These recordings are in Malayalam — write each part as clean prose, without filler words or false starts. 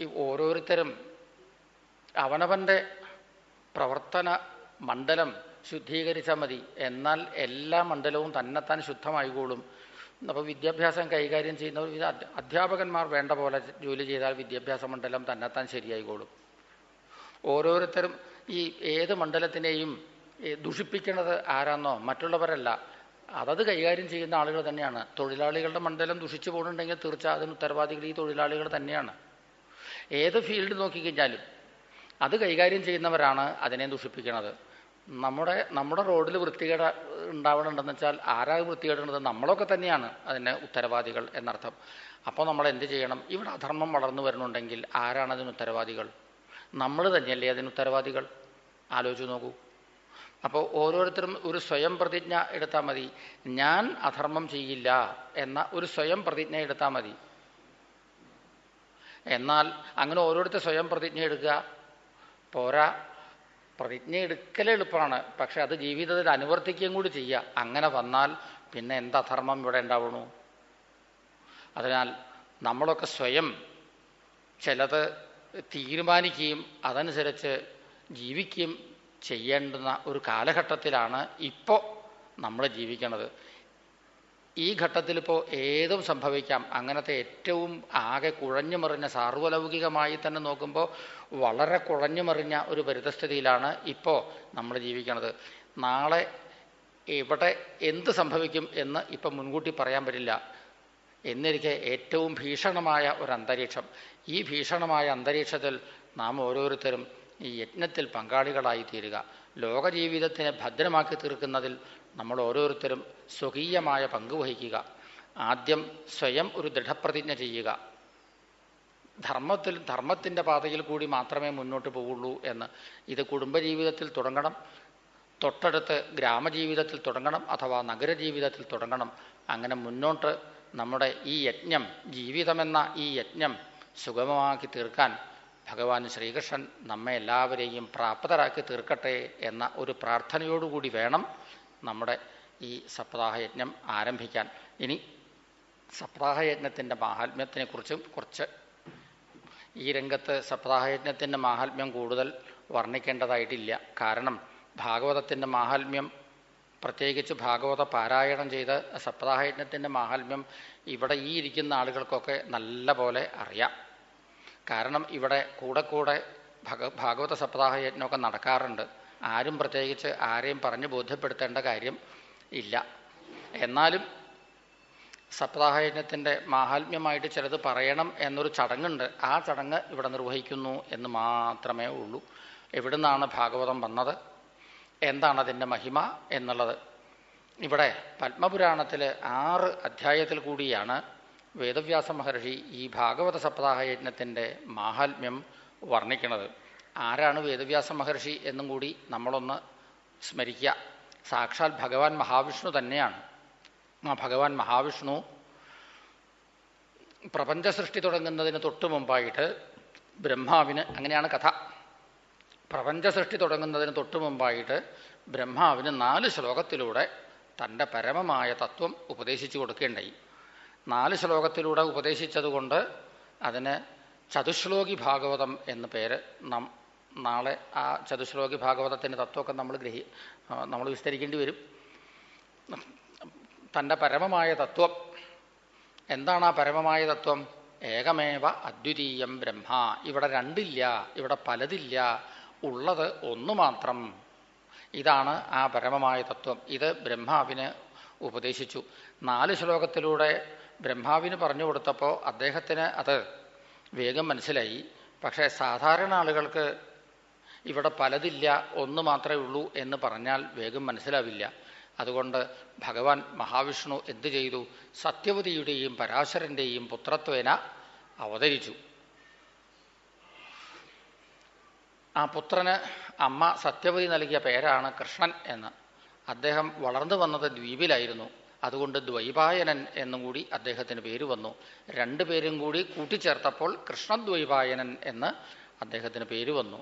ഈ ഓരോരുത്തരും അവനവൻ്റെ പ്രവർത്തന മണ്ഡലം ശുദ്ധീകരിച്ചാൽ മതി, എന്നാൽ എല്ലാ മണ്ഡലവും തന്നെത്താൻ ശുദ്ധമായിക്കോളും. അപ്പോൾ വിദ്യാഭ്യാസം കൈകാര്യം ചെയ്യുന്നവർ അധ്യാപകന്മാർ വേണ്ട പോലെ ജോലി ചെയ്താൽ വിദ്യാഭ്യാസ മണ്ഡലം തന്നെത്താൻ ശരിയായിക്കോളും. ഓരോരുത്തരും ഈ ഏത് മണ്ഡലത്തിനെയും ദുഷിപ്പിക്കുന്നത് ആരാന്നോ മറ്റുള്ളവരല്ല, അതത് കൈകാര്യം ചെയ്യുന്ന ആളുകൾ തന്നെയാണ്. തൊഴിലാളികളുടെ മണ്ഡലം ദുഷിച്ചു പോകുന്നുണ്ടെങ്കിൽ തീർച്ചയായും അതിന് ഉത്തരവാദികൾ ഈ തൊഴിലാളികൾ തന്നെയാണ്. ഏത് ഫീൽഡ് നോക്കിക്കഴിഞ്ഞാലും അത് കൈകാര്യം ചെയ്യുന്നവരാണ് അതിനെ ദുഷിപ്പിക്കുന്നത്. നമ്മുടെ റോഡിൽ വൃത്തികേട് ഉണ്ടാവണമെന്ന് വെച്ചാൽ ആരാ വൃത്തികേടുന്നത്? നമ്മളൊക്കെ തന്നെയാണ് അതിന് ഉത്തരവാദികൾ എന്നർത്ഥം. അപ്പോൾ നമ്മൾ എന്ത് ചെയ്യണം? ഇവിടെ അധർമ്മം വളർന്നു വരുന്നുണ്ടെങ്കിൽ ആരാണ് അതിന് ഉത്തരവാദികൾ? നമ്മൾ തന്നെയല്ലേ അതിന് ഉത്തരവാദികൾ? ആലോചിച്ച് നോക്കൂ. അപ്പോൾ ഓരോരുത്തരും ഒരു സ്വയം പ്രതിജ്ഞ എടുത്താൽ മതി. ഞാൻ അധർമ്മം ചെയ്യില്ല എന്ന ഒരു സ്വയം പ്രതിജ്ഞ എടുത്താൽ മതി. എന്നാൽ അങ്ങനെ ഓരോരുത്തർ സ്വയം പ്രതിജ്ഞ എടുക്കുക പോരാ. പ്രതിജ്ഞ എടുക്കൽ എളുപ്പമാണ്, പക്ഷെ അത് ജീവിതത്തിൽ അനുവർത്തിക്കുകയും കൂടി ചെയ്യുക. അങ്ങനെ വന്നാൽ പിന്നെ എന്ത് അധർമ്മം ഇവിടെ ഉണ്ടാവണു? അതിനാൽ നമ്മളൊക്കെ സ്വയം ചിലത് തീരുമാനിക്കുകയും അതനുസരിച്ച് ജീവിക്കുകയും ചെയ്യേണ്ടുന്ന ഒരു കാലഘട്ടത്തിലാണ് ഇപ്പോൾ നമ്മൾ ജീവിക്കുന്നത്. ഈ ഘട്ടത്തിലിപ്പോൾ ഏതും സംഭവിക്കാം. അങ്ങനത്തെ ഏറ്റവും ആകെ കുഴഞ്ഞു മറിഞ്ഞ, സാർവലൗകികമായി തന്നെ നോക്കുമ്പോൾ വളരെ കുഴഞ്ഞു മറിഞ്ഞ ഒരു പരിതസ്ഥിതിയിലാണ് ഇപ്പോൾ നമ്മൾ ജീവിക്കുന്നത്. നാളെ എവിടെ എന്ത് സംഭവിക്കും എന്ന് ഇപ്പം മുൻകൂട്ടി പറയാൻ പറ്റില്ല. എന്നിരിക്കെ ഏറ്റവും ഭീഷണമായ ഒരു അന്തരീക്ഷം. ഈ ഭീഷണമായ അന്തരീക്ഷത്തിൽ നാം ഓരോരുത്തരും ഈ യജ്ഞത്തിൽ പങ്കാളികളായി തീരുക. ലോകജീവിതത്തിനെ ഭദ്രമാക്കി തീർക്കുന്നതിൽ നമ്മൾ ഓരോരുത്തരും സ്വകീയമായ പങ്കുവഹിക്കുക. ആദ്യം സ്വയം ഒരു ദൃഢപ്രതിജ്ഞ ചെയ്യുക. ധർമ്മത്തിൻ്റെ പാതയിൽ കൂടി മാത്രമേ മുന്നോട്ട് പോവുള്ളൂ എന്ന്. ഇത് കുടുംബജീവിതത്തിൽ തുടങ്ങണം, തൊട്ടടുത്ത് ഗ്രാമജീവിതത്തിൽ തുടങ്ങണം, അഥവാ നഗരജീവിതത്തിൽ തുടങ്ങണം. അങ്ങനെ മുന്നോട്ട് നമ്മുടെ ഈ യജ്ഞം, ജീവിതമെന്ന ഈ യജ്ഞം സുഗമമാക്കി തീർക്കാൻ ഭഗവാൻ ശ്രീകൃഷ്ണൻ നമ്മെ എല്ലാവരെയും പ്രാപ്തരാക്കി തീർക്കട്ടെ എന്ന ഒരു പ്രാർത്ഥനയോടുകൂടി വേണം നമ്മുടെ ഈ സപ്താഹയജ്ഞം ആരംഭിക്കാൻ. ഇനി സപ്താഹയജ്ഞത്തിൻ്റെ മാഹാത്മ്യത്തിനെക്കുറിച്ചും കുറച്ച്, ഈ രംഗത്ത് സപ്താഹയജ്ഞത്തിൻ്റെ മാഹാത്മ്യം കൂടുതൽ വർണ്ണിക്കേണ്ടതായിട്ടില്ല. കാരണം ഭാഗവതത്തിൻ്റെ മാഹാത്മ്യം, പ്രത്യേകിച്ച് ഭാഗവത പാരായണം ചെയ്ത് സപ്താഹയജ്ഞത്തിൻ്റെ മാഹാത്മ്യം ഇവിടെ ഈ ഇരിക്കുന്ന ആളുകൾക്കൊക്കെ നല്ല പോലെ അറിയാം. കാരണം ഇവിടെ കൂടെ ഭാഗവത സപ്താഹയജ്ഞമൊക്കെ നടക്കാറുണ്ട്. ആരും പ്രത്യേകിച്ച് ആരെയും പറഞ്ഞ് ബോധ്യപ്പെടുത്തേണ്ട കാര്യം ഇല്ല. എന്നാലും സപ്താഹയജ്ഞത്തിൻ്റെ മാഹാത്മ്യമായിട്ട് ചിലത് പറയണം എന്നൊരു ചടങ്ങുണ്ട്. ആ ചടങ്ങ് ഇവിടെ നിർവഹിക്കുന്നു എന്ന് മാത്രമേ ഉള്ളൂ. എവിടുന്നാണ് ഭാഗവതം വന്നത്, എന്താണ് അതിൻ്റെ മഹിമ എന്നുള്ളത് ഇവിടെ പത്മപുരാണത്തിൽ 6 അധ്യായത്തിൽ കൂടിയാണ് വേദവ്യാസ മഹർഷി ഈ ഭാഗവത സപ്താഹയജ്ഞത്തിൻ്റെ മാഹാത്മ്യം വർണ്ണിക്കുന്നത്. ആരാണ് വേദവ്യാസ മഹർഷി എന്നും കൂടി നമ്മളൊന്ന് സ്മരിക്കുക. സാക്ഷാൽ ഭഗവാൻ മഹാവിഷ്ണു തന്നെയാണ്. ആ ഭഗവാൻ മഹാവിഷ്ണു പ്രപഞ്ച സൃഷ്ടി തുടങ്ങുന്നതിന് തൊട്ട് മുമ്പായിട്ട് ബ്രഹ്മാവിന്, അങ്ങനെയാണ് കഥ, പ്രപഞ്ച സൃഷ്ടി തുടങ്ങുന്നതിന് തൊട്ട് മുമ്പായിട്ട് ബ്രഹ്മാവിന് 4 ശ്ലോകത്തിലൂടെ തൻ്റെ പരമമായ തത്വം ഉപദേശിച്ചു കൊടുക്കേണ്ടായി. 4 ശ്ലോകത്തിലൂടെ ഉപദേശിച്ചതുകൊണ്ട് അതിന് ചതുശ്ലോകി ഭാഗവതം എന്ന് പേര്. നാളെ ആ ചതുശ്ലോകി ഭാഗവതത്തിൻ്റെ തത്വമൊക്കെ നമ്മൾ വിസ്തരിക്കേണ്ടി വരും. തൻ്റെ പരമമായ തത്വം എന്താണ്? ആ പരമമായ തത്വം ഏകമേവ അദ്വിതീയം ബ്രഹ്മ. ഇവിടെ രണ്ടില്ല, ഇവിടെ പലതില്ല, ഉള്ളത് ഒന്ന് മാത്രം. ഇതാണ് ആ പരമമായ തത്വം. ഇത് ബ്രഹ്മാവിന് ഉപദേശിച്ചു. 4 ശ്ലോകത്തിലൂടെ ബ്രഹ്മാവിന് പറഞ്ഞു കൊടുത്തപ്പോൾ അദ്ദേഹത്തിന് അത് വേഗം മനസ്സിലായി. പക്ഷേ സാധാരണ ആളുകൾക്ക് ഇവിടെ പലതില്ല, ഒന്ന് മാത്രമേ ഉള്ളൂ എന്ന് പറഞ്ഞാൽ വേഗം മനസ്സിലാവില്ല. അതുകൊണ്ട് ഭഗവാൻ മഹാവിഷ്ണു എന്തു ചെയ്തു? സത്യവതിയുടെയും പരാശരൻ്റെയും പുത്രത്വേന അവതരിച്ചു. ആ പുത്രന് അമ്മ സത്യവതി നൽകിയ പേരാണ് കൃഷ്ണൻ എന്ന്. അദ്ദേഹം വളർന്നു വന്നത് ദ്വീപിലായിരുന്നു. അതുകൊണ്ട് ദ്വൈപായനൻ എന്നും കൂടി അദ്ദേഹത്തിന് പേര് വന്നു. 2 പേരും കൂടി കൂട്ടിച്ചേർത്തപ്പോൾ കൃഷ്ണദ്വൈപായനൻ എന്ന് അദ്ദേഹത്തിന് പേര് വന്നു.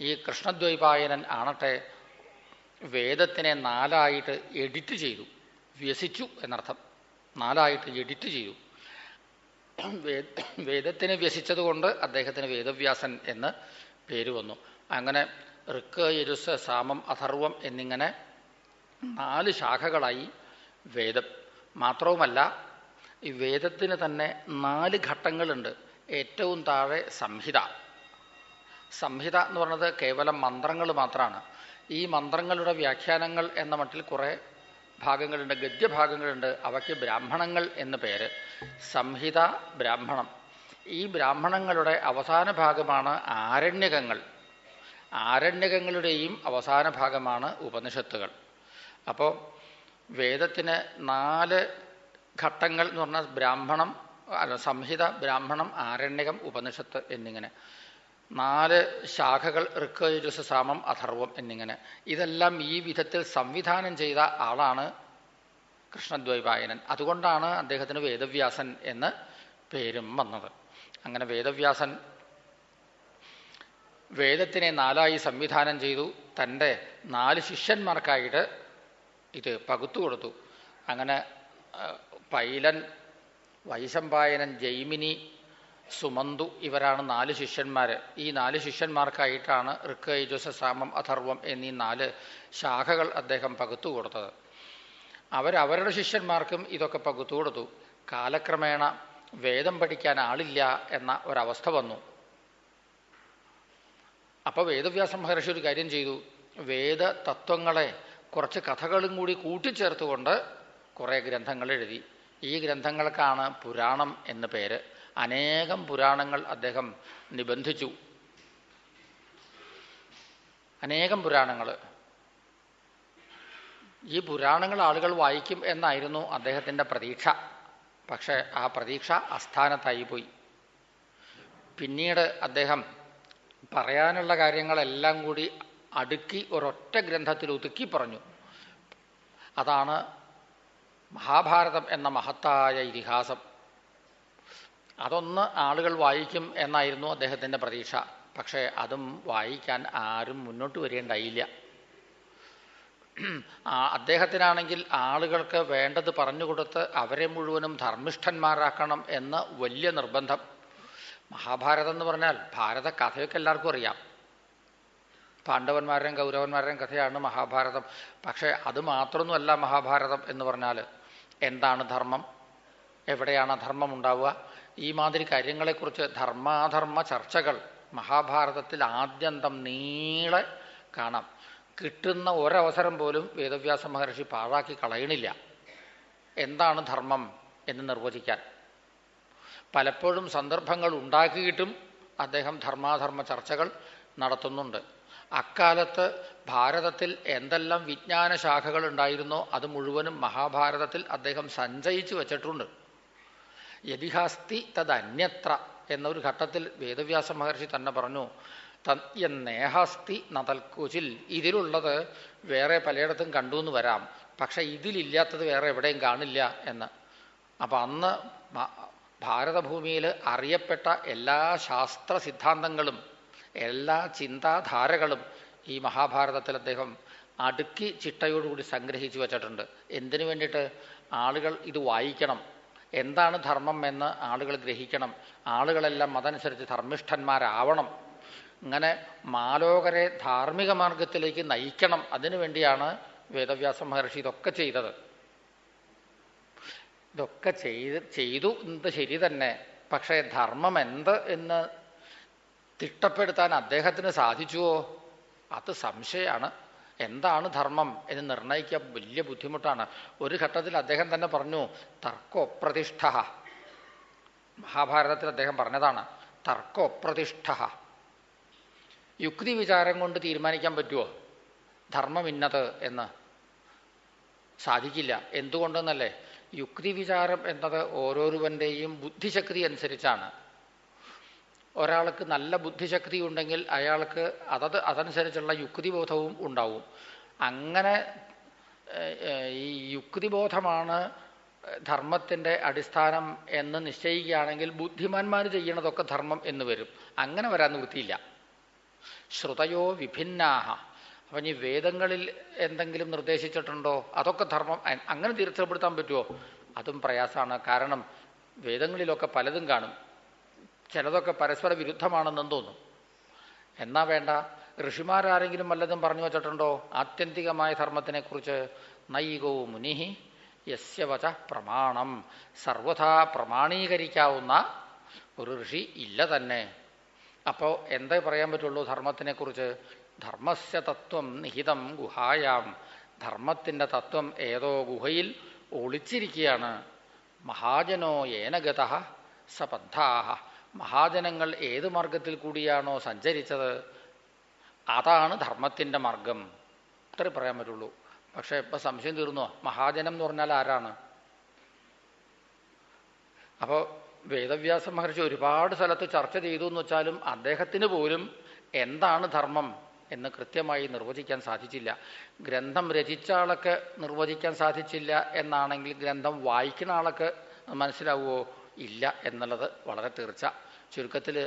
ഈ കൃഷ്ണദ്വൈപായനൻ ആണട്ടെ വേദത്തിനെ 4ആയിട്ട് എഡിറ്റ് ചെയ്തു. വ്യസിച്ചു എന്നർത്ഥം. 4ആയിട്ട് എഡിറ്റ് ചെയ്തു. വേദത്തിനെ വ്യസിച്ചതുകൊണ്ട് അദ്ദേഹത്തിന് വേദവ്യാസൻ എന്ന് പേര് വന്നു. അങ്ങനെ ഋക്ക്, യജുസ്, സാമം, അഥർവം എന്നിങ്ങനെ 4 ശാഖകളായി വേദം. മാത്രവുമല്ല, ഈ വേദത്തിന് തന്നെ 4 ഘട്ടങ്ങളുണ്ട്. ഏറ്റവും താഴെ സംഹിത. സംഹിത എന്ന് പറയുന്നത് കേവലം മന്ത്രങ്ങൾ മാത്രമാണ്. ഈ മന്ത്രങ്ങളുടെ വ്യാഖ്യാനങ്ങൾ എന്ന മട്ടിൽ കുറേ ഭാഗങ്ങളുണ്ട്, ഗദ്യഭാഗങ്ങളുണ്ട്. അവയ്ക്ക് ബ്രാഹ്മണങ്ങൾ എന്ന് പേര്. സംഹിത, ബ്രാഹ്മണം. ഈ ബ്രാഹ്മണങ്ങളുടെ അവസാന ഭാഗമാണ് ആരണ്യകങ്ങൾ. ആരണ്യകങ്ങളുടെയും അവസാന ഭാഗമാണ് ഉപനിഷത്തുകൾ. അപ്പോൾ വേദത്തിന് 4 ഘട്ടങ്ങൾ എന്ന് പറഞ്ഞാൽ ബ്രാഹ്മണം, സംഹിത, ബ്രാഹ്മണം, ആരണ്യകം, ഉപനിഷത്ത് എന്നിങ്ങനെ 4 ശാഖകൾ. ഋക്ക്, യജുസ്, സാമം, അഥർവം എന്നിങ്ങനെ. ഇതെല്ലാം ഈ വിധത്തിൽ സംവിധാനം ചെയ്ത ആളാണ് കൃഷ്ണദ്വൈപായനൻ. അതുകൊണ്ടാണ് അദ്ദേഹത്തിന് വേദവ്യാസൻ എന്ന് പേരും വന്നത്. അങ്ങനെ വേദവ്യാസൻ വേദത്തിനെ 4ആയി സംവിധാനം ചെയ്തു. തൻ്റെ 4 ശിഷ്യന്മാർക്കായിട്ട് ഇത് പകുത്തു കൊടുത്തു. അങ്ങനെ പൈലൻ, വൈശമ്പായനൻ, ജൈമിനി, സുമന്തു ഇവരാണ് 4 ശിഷ്യന്മാർ. ഈ 4 ശിഷ്യന്മാർക്കായിട്ടാണ് ഋക്ക്, യജുസ്, സാമം, അഥർവം എന്നീ 4 ശാഖകൾ അദ്ദേഹം പകുത്തു കൊടുത്തത്. അവരവരുടെ ശിഷ്യന്മാർക്കും ഇതൊക്കെ പകുത്തു കൊടുത്തു. കാലക്രമേണ വേദം പഠിക്കാൻ ആളില്ല എന്ന ഒരവസ്ഥ വന്നു. അപ്പോൾ വേദവ്യാസ മഹർഷി ഒരു കാര്യം ചെയ്തു. വേദ തത്വങ്ങളെ കുറച്ച് കഥകളും കൂടി കൂട്ടിച്ചേർത്തുകൊണ്ട് കുറേ ഗ്രന്ഥങ്ങൾ എഴുതി. ഈ ഗ്രന്ഥങ്ങൾക്കാണ് പുരാണം എന്ന് പേര്. അനേകം പുരാണങ്ങൾ അദ്ദേഹം നിബന്ധിച്ചു. അനേകം പുരാണങ്ങൾ. ഈ പുരാണങ്ങൾ ആളുകൾ വായിക്കും എന്നായിരുന്നു അദ്ദേഹത്തിൻ്റെ പ്രതീക്ഷ. പക്ഷേ ആ പ്രതീക്ഷ അസ്ഥാനത്തായി പോയി. പിന്നീട് അദ്ദേഹം പറയാനുള്ള കാര്യങ്ങളെല്ലാം കൂടി അടുക്കി ഒരൊറ്റ ഗ്രന്ഥത്തിൽ ഒതുക്കി പറഞ്ഞു. അതാണ് മഹാഭാരതം എന്ന മഹത്തായ ഇതിഹാസം. അതൊന്ന് ആളുകൾ വായിക്കും എന്നായിരുന്നു അദ്ദേഹത്തിൻ്റെ പ്രതീക്ഷ. പക്ഷേ അതും വായിക്കാൻ ആരും മുന്നോട്ട് വരേണ്ടായില്ല. അദ്ദേഹത്തിനാണെങ്കിൽ ആളുകൾക്ക് വേണ്ടത് പറഞ്ഞുകൊടുത്ത് അവരെ മുഴുവനും ധർമ്മിഷ്ഠന്മാരാക്കണം എന്ന് വലിയ നിർബന്ധം. മഹാഭാരതം എന്ന് പറഞ്ഞാൽ ഭാരത കഥയൊക്കെ എല്ലാവർക്കും അറിയാം. പാണ്ഡവന്മാരുടെയും കൗരവന്മാരുടെയും കഥയാണ് മഹാഭാരതം. പക്ഷേ അത് മാത്രമൊന്നുമല്ല മഹാഭാരതം എന്ന് പറഞ്ഞാൽ. എന്താണ് ധർമ്മം, എവിടെയാണ് അധർമ്മം ഉണ്ടാവുക, ഈ മാതിരി കാര്യങ്ങളെക്കുറിച്ച് ധർമാധർമ്മ ചർച്ചകൾ മഹാഭാരതത്തിൽ ആദ്യന്തം നീളെ കാണാം. കിട്ടുന്ന ഒരവസരം പോലും വേദവ്യാസ മഹർഷി പാഴാക്കി കളയണില്ല. എന്താണ് ധർമ്മം എന്ന് നിർവചിക്കാൻ പലപ്പോഴും സന്ദർഭങ്ങൾ ഉണ്ടാക്കിയിട്ടും അദ്ദേഹം ധർമാധർമ്മ ചർച്ചകൾ നടത്തുന്നുണ്ട്. അക്കാലത്ത് ഭാരതത്തിൽ എന്തെല്ലാം വിജ്ഞാന ശാഖകൾ ഉണ്ടായിരുന്നോ അത് മുഴുവനും മഹാഭാരതത്തിൽ അദ്ദേഹം സഞ്ചയിച്ചു വച്ചിട്ടുണ്ട്. യതിഹാസ്തി തദന്യത്ര എന്നൊരു ഘട്ടത്തിൽ വേദവ്യാസ മഹർഷി തന്നെ പറഞ്ഞു, തന്നേഹാസ്തി നതൽക്കുചിൽ. ഇതിലുള്ളത് വേറെ പലയിടത്തും കണ്ടു എന്ന് വരാം, പക്ഷെ ഇതിലില്ലാത്തത് വേറെ എവിടെയും കാണില്ല എന്ന്. അപ്പം അന്ന് ഭാരതഭൂമിയിൽ അറിയപ്പെട്ട എല്ലാ ശാസ്ത്ര സിദ്ധാന്തങ്ങളും എല്ലാ ചിന്താധാരകളും ഈ മഹാഭാരതത്തിൽ അദ്ദേഹം അടുക്കി ചിട്ടയോടുകൂടി സംഗ്രഹിച്ചു വച്ചിട്ടുണ്ട്. എന്തിനു വേണ്ടിയിട്ട്? ആളുകൾ ഇത് വായിക്കണം, എന്താണ് ധർമ്മം എന്ന് ആളുകൾ ഗ്രഹിക്കണം, ആളുകളെല്ലാം അതനുസരിച്ച് ധർമ്മിഷ്ഠന്മാരാവണം, ഇങ്ങനെ മാലോകരെ ധാർമ്മിക മാർഗത്തിലേക്ക് നയിക്കണം. അതിനുവേണ്ടിയാണ് വേദവ്യാസ മഹർഷി ഇതൊക്കെ ചെയ്തത്. ഇതൊക്കെ ചെയ്തു എന്നത് ശരി തന്നെ. പക്ഷേ ധർമ്മം എന്ത് എന്ന് തിട്ടപ്പെടുത്താൻ അദ്ദേഹത്തിന് സാധിച്ചുവോ? അത് സംശയമാണ്. എന്താണ് ധർമ്മം എന്ന് നിർണയിക്കാൻ വലിയ ബുദ്ധിമുട്ടാണ്. ഒരു ഘട്ടത്തിൽ അദ്ദേഹം തന്നെ പറഞ്ഞു, തർക്കോപ്രതിഷ്ഠ. മഹാഭാരതത്തിൽ അദ്ദേഹം പറഞ്ഞതാണ് തർക്കോപ്രതിഷ്ഠ. യുക്തി വിചാരം കൊണ്ട് തീരുമാനിക്കാൻ പറ്റുമോ ധർമ്മം ഇന്നത് എന്ന്? സാധിക്കില്ല. എന്തുകൊണ്ടെന്നല്ലേ? യുക്തി വിചാരം എന്നത് ഓരോരുവൻ്റെയും ബുദ്ധിശക്തി അനുസരിച്ചാണ്. ഒരാൾക്ക് നല്ല ബുദ്ധിശക്തി ഉണ്ടെങ്കിൽ അയാൾക്ക് അതനുസരിച്ചുള്ള യുക്തിബോധവും ഉണ്ടാവും. അങ്ങനെ ഈ യുക്തിബോധമാണ് ധർമ്മത്തിൻ്റെ അടിസ്ഥാനം എന്ന് നിശ്ചയിക്കുകയാണെങ്കിൽ ബുദ്ധിമാന്മാർ ചെയ്യണതൊക്കെ ധർമ്മം എന്ന് വരും. അങ്ങനെ വരാൻ നിവൃത്തിയില്ല. ശ്രുതയോ വിഭിന്നാഹ. അപ്പം ഈ വേദങ്ങളിൽ എന്തെങ്കിലും നിർദ്ദേശിച്ചിട്ടുണ്ടോ? അതൊക്കെ ധർമ്മം അങ്ങനെ തീർച്ചപ്പെടുത്താൻ പറ്റുമോ? അതും പ്രയാസമാണ്. കാരണം വേദങ്ങളിലൊക്കെ പലതും കാണും, ചിലതൊക്കെ പരസ്പര വിരുദ്ധമാണെന്നും തോന്നും. എന്നാ വേണ്ട, ഋഷിമാരാരെങ്കിലും വല്ലതും പറഞ്ഞു വച്ചിട്ടുണ്ടോ ആത്യന്തികമായ ധർമ്മത്തിനെക്കുറിച്ച്? നൈകോ മുനിഹി യസ്യ വച പ്രമാണം. സർവഥാ പ്രമാണീകരിക്കാവുന്ന ഒരു ഋഷി ഇല്ല തന്നെ. അപ്പോൾ എന്തേ പറയാൻ പറ്റുള്ളൂ ധർമ്മത്തിനെക്കുറിച്ച്? ധർമ്മസ്യ തത്വം നിഹിതം ഗുഹായാം. ധർമ്മത്തിൻ്റെ തത്വം ഏതോ ഗുഹയിൽ ഒളിച്ചിരിക്കുകയാണ്. മഹാജനോ യേന ഗതഃ സ പന്ഥാഃ. മഹാജനങ്ങൾ ഏത് മാർഗത്തിൽ കൂടിയാണോ സഞ്ചരിച്ചത് അതാണ് ധർമ്മത്തിൻ്റെ മാർഗം. അത്രേ പറയാൻ പറ്റുള്ളൂ. പക്ഷേ ഇപ്പം സംശയം തീർന്നോ? മഹാജനം എന്ന് പറഞ്ഞാൽ ആരാണ്? അപ്പോൾ വേദവ്യാസ മഹർഷി ഒരുപാട് സ്ഥലത്ത് ചർച്ച ചെയ്തു എന്ന് വെച്ചാലും അദ്ദേഹത്തിന് പോലും എന്താണ് ധർമ്മം എന്ന് കൃത്യമായി നിർവചിക്കാൻ സാധിച്ചില്ല. ഗ്രന്ഥം രചിച്ച ആളൊക്കെ നിർവചിക്കാൻ സാധിച്ചില്ല എന്നാണെങ്കിൽ ഗ്രന്ഥം വായിക്കുന്ന ആളൊക്കെ മനസ്സിലാവുമോ? ഇല്ല എന്നുള്ളത് വളരെ തീർച്ച. ചുരുക്കത്തിൽ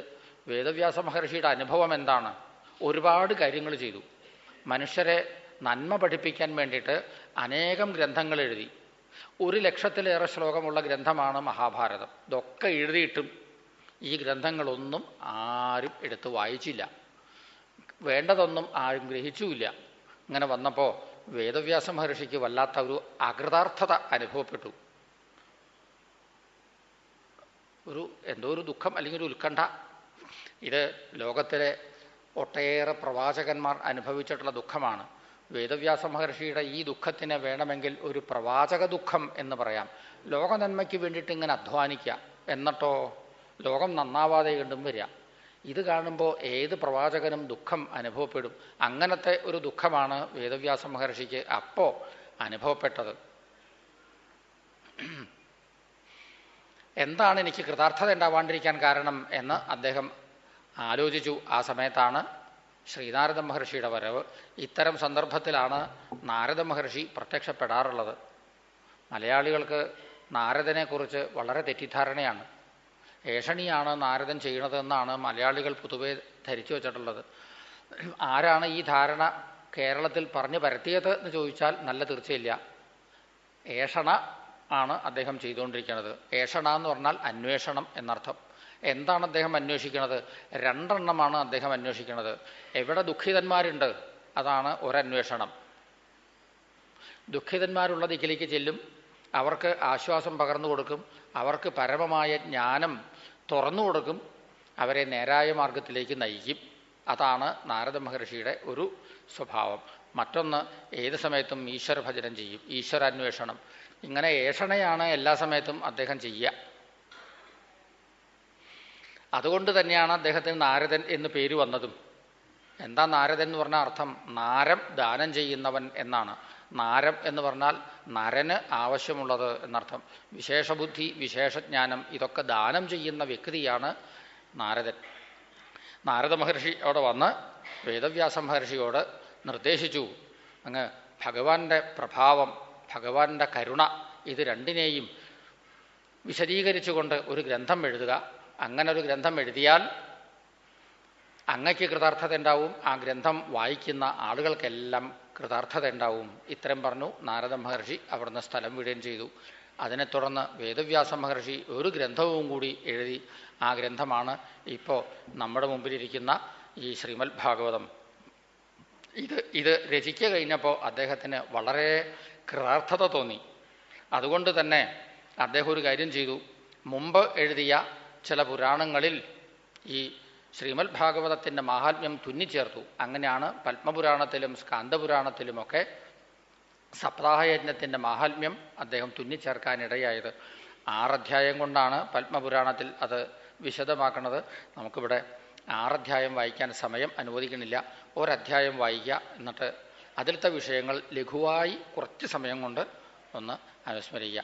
വേദവ്യാസ മഹർഷിയുടെ അനുഭവം എന്താണ്? ഒരുപാട് കാര്യങ്ങൾ ചെയ്തു. മനുഷ്യരെ നന്മ പഠിപ്പിക്കാൻ വേണ്ടിയിട്ട് അനേകം ഗ്രന്ഥങ്ങൾ എഴുതി. 1,00,000-ലേറെ ശ്ലോകമുള്ള ഗ്രന്ഥമാണ് മഹാഭാരതം. ഇതൊക്കെ എഴുതിയിട്ടും ഈ ഗ്രന്ഥങ്ങളൊന്നും ആരും എടുത്ത് വായിച്ചില്ല, വേണ്ടതൊന്നും ആരും ഗ്രഹിച്ചുമില്ല. ഇങ്ങനെ വന്നപ്പോൾ വേദവ്യാസ മഹർഷിക്ക് വല്ലാത്ത ഒരു അകൃതാർത്ഥത അനുഭവപ്പെട്ടു. എന്തോ ഒരു ദുഃഖം അല്ലെങ്കിൽ ഒരു ഉത്കണ്ഠ. ഇത് ലോകത്തിലെ ഒട്ടേറെ പ്രവാചകന്മാർ അനുഭവിച്ചിട്ടുള്ള ദുഃഖമാണ്. വേദവ്യാസ മഹർഷിയുടെ ഈ ദുഃഖത്തിന് വേണമെങ്കിൽ ഒരു പ്രവാചക ദുഃഖം എന്ന് പറയാം. ലോക നന്മയ്ക്ക് വേണ്ടിയിട്ട് ഇങ്ങനെ അധ്വാനിക്കുക, എന്നിട്ടോ ലോകം നന്നാവാതെ കണ്ടും വരിക. ഇത് കാണുമ്പോൾ ഏത് പ്രവാചകനും ദുഃഖം അനുഭവപ്പെടും. അങ്ങനത്തെ ഒരു ദുഃഖമാണ് വേദവ്യാസ മഹർഷിക്ക് അപ്പോൾ അനുഭവപ്പെട്ടത്. എന്താണ് എനിക്ക് കൃതാർത്ഥത ഉണ്ടാവാണ്ടിരിക്കാൻ കാരണം എന്ന് അദ്ദേഹം ആലോചിച്ചു. ആ സമയത്താണ് ശ്രീനാരദ മഹർഷിയുടെ വരവ്. ഇത്തരം സന്ദർഭത്തിലാണ് നാരദ മഹർഷി പ്രത്യക്ഷപ്പെടാറുള്ളത്. മലയാളികൾക്ക് നാരദനെക്കുറിച്ച് വളരെ തെറ്റിദ്ധാരണയാണ്. ഏഷണിയാണ് നാരദൻ ചെയ്യണതെന്നാണ് മലയാളികൾ പൊതുവെ ധരിച്ചു വച്ചിട്ടുള്ളത്. ആരാണ് ഈ ധാരണ കേരളത്തിൽ പറഞ്ഞു പരത്തിയത് എന്ന് ചോദിച്ചാൽ നല്ല തീർച്ചയില്ല. ഏഷണ ആണ് അദ്ദേഹം ചെയ്തുകൊണ്ടിരിക്കുന്നത്. ഏഷണ എന്ന് പറഞ്ഞാൽ അന്വേഷണം എന്നർത്ഥം. എന്താണ് അദ്ദേഹം അന്വേഷിക്കുന്നത്? 2 എണ്ണമാണ് അദ്ദേഹം അന്വേഷിക്കുന്നത്. എവിടെ ദുഃഖിതന്മാരുണ്ട് അതാണ് ഒരന്വേഷണം. ദുഃഖിതന്മാരുള്ള ദിക്കിലേക്ക് ചെല്ലും, അവർക്ക് ആശ്വാസം പകർന്നു കൊടുക്കും, അവർക്ക് പരമമായ ജ്ഞാനം തുറന്നു കൊടുക്കും, അവരെ നേരായ മാർഗത്തിലേക്ക് നയിക്കും. അതാണ് നാരദ മഹർഷിയുടെ ഒരു സ്വഭാവം. മറ്റൊന്ന്, ഏത് സമയത്തും ഈശ്വരഭജനം ചെയ്യും, ഈശ്വരാന്വേഷണം. ഇങ്ങനെ ഏഷണയാണ് എല്ലാ സമയത്തും അദ്ദേഹം ചെയ്യുക. അതുകൊണ്ട് തന്നെയാണ് അദ്ദേഹത്തിന് നാരദൻ എന്ന് പേര് വന്നതും. എന്താ നാരദൻ എന്ന് പറഞ്ഞാൽ അർത്ഥം? നാരം ദാനം ചെയ്യുന്നവൻ എന്നാണ്. നാരം എന്ന് പറഞ്ഞാൽ നരന് ആവശ്യമുള്ളത് എന്നർത്ഥം. വിശേഷബുദ്ധി, വിശേഷജ്ഞാനം ഇതൊക്കെ ദാനം ചെയ്യുന്ന വ്യക്തിയാണ് നാരദൻ. നാരദ മഹർഷി അവിടെ വന്ന് വേദവ്യാസ മഹർഷിയോട് നിർദ്ദേശിച്ചു, അങ്ങ് ഭഗവാന്റെ പ്രഭാവം, ഭഗവാന്റെ കരുണ, ഇത് രണ്ടിനെയും വിശദീകരിച്ചുകൊണ്ട് ഒരു ഗ്രന്ഥം എഴുതുക. അങ്ങനെ ഒരു ഗ്രന്ഥം എഴുതിയാൽ അങ്ങയ്ക്ക് കൃതാർത്ഥത ഉണ്ടാവും, ആ ഗ്രന്ഥം വായിക്കുന്ന ആളുകൾക്കെല്ലാം കൃതാർത്ഥത ഉണ്ടാവും. ഇത്തരം പറഞ്ഞു നാരദ മഹർഷി അവിടുന്ന് സ്ഥലം വിടുകയും ചെയ്തു. അതിനെ തുടർന്ന് വേദവ്യാസ മഹർഷി ഒരു ഗ്രന്ഥവും കൂടി എഴുതി. ആ ഗ്രന്ഥമാണ് ഇപ്പോൾ നമ്മുടെ മുമ്പിലിരിക്കുന്ന ഈ ശ്രീമദ് ഭാഗവതം. ഇത് രചിക്കുക കഴിഞ്ഞപ്പോൾ അദ്ദേഹത്തിന് വളരെ കൃതാർത്ഥത തോന്നി. അതുകൊണ്ട് തന്നെ അദ്ദേഹം ഒരു കാര്യം ചെയ്തു. മുമ്പ് എഴുതിയ ചില പുരാണങ്ങളിൽ ഈ ശ്രീമദ് ഭാഗവതത്തിൻ്റെ മാഹാത്മ്യം തുന്നിച്ചേർത്തു. അങ്ങനെയാണ് പത്മപുരാണത്തിലും സ്കാന്ദപുരാണത്തിലുമൊക്കെ സപ്താഹയജ്ഞത്തിൻ്റെ മാഹാത്മ്യം അദ്ദേഹം തുന്നിച്ചേർക്കാനിടയായത്. 6 അധ്യായം കൊണ്ടാണ് പത്മപുരാണത്തിൽ അത് വിശദമാക്കുന്നത്. നമുക്കിവിടെ 6 അധ്യായം വായിക്കാൻ സമയം അനുവദിക്കണില്ല. ഒരധ്യായം വായിക്കുക, എന്നിട്ട് അതിലത്തെ വിഷയങ്ങൾ ലഘുവായി കുറച്ച് സമയം കൊണ്ട് ഒന്ന് അനുസ്മരിക്കുക.